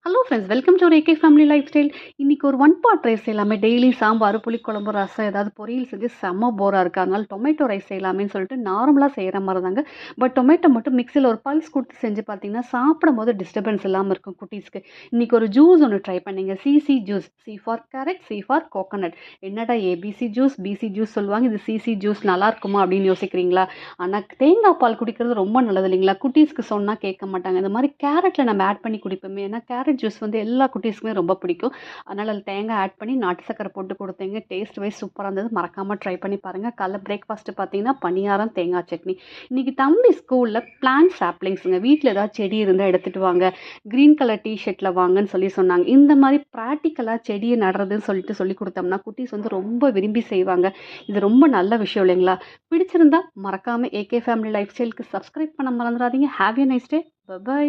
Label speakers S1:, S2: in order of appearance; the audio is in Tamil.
S1: Hello friends, welcome to AK family life style. இன்னைக்கு ஒரு ஒன் பாட் ரைஸ் செய்யலாமே. டெய்லி சாம்பார், புளிக்குழம்பு, ரசம் ஏதாவது பொரியல் செஞ்சு செம்ம போராக இருக்கு. அதனால டொமேட்டோ ரைஸ் செய்யலாமேன்னு சொல்லிட்டு நார்மலாக செய்கிற மாதிரி தாங்க. பட் டொமேட்டோ மட்டும் மிக்சியில் ஒரு பல்ஸ் கொடுத்து செஞ்சு பார்த்தீங்கன்னா சாப்பிடும்போது டிஸ்டர்பன்ஸ் இல்லாமல் இருக்கும் குட்டீஸ்க்கு. இன்னைக்கு ஒரு ஜூஸ் ஒன்று ட்ரை பண்ணிங்க. CC juice. C for carrot, C for coconut. என்னடா ஏபிசி ஜூஸ், பிசி ஜூஸ் சொல்லுவாங்க, இது சிசி ஜூஸ் நல்லா இருக்குமா அப்படின்னு யோசிக்கிறீங்களா? ஆனால் தேங்காய் பால் குடிக்கிறது ரொம்ப நல்லது இல்லைங்களா? குட்டீஸ்க்கு சொன்னால் கேட்க மாட்டாங்க. இந்த மாதிரி கேரட்டில் நம்ம ஆட் பண்ணி குடிப்போமே. ஏன்னா கேரட் ஜூஸ் வந்து எல்லா குட்டீஸ்க்குமே ரொம்ப பிடிக்கும். அதனால் அதில் தேங்காய் ஆட் பண்ணி நாட்டு சக்கரை போட்டு கொடுத்தீங்க. டேஸ்ட் வைஸ் சூப்பராக இருந்தது. மறக்காமல் ட்ரை பண்ணி பாருங்கள். காலைல பிரேக்ஃபாஸ்ட்டு பார்த்தீங்கன்னா பணியாரம், தேங்காய் சட்னி. இன்றைக்கி தம்பி ஸ்கூலில் பிளான்ட் சாப்ளிங்ஸுங்க. வீட்டில் ஏதாவது செடி இருந்தால் எடுத்துகிட்டு வாங்க, க்ரீன் கலர் டிஷர்ட்டில் வாங்கன்னு சொல்லி சொன்னாங்க. இந்த மாதிரி ப்ராக்டிக்கலாக செடியை நடுறதுன்னு சொல்லிட்டு சொல்லி கொடுத்தோம்னா குட்டீஸ் வந்து ரொம்ப விரும்பி செய்வாங்க. இது ரொம்ப நல்ல விஷயம் இல்லைங்களா? பிடிச்சிருந்தா மறக்காமல் ஏகே ஃபேமிலி லைஃப் ஸ்டைலுக்கு சப்ஸ்கிரைப் பண்ண மறந்துடாதீங்க. Have a nice day. By.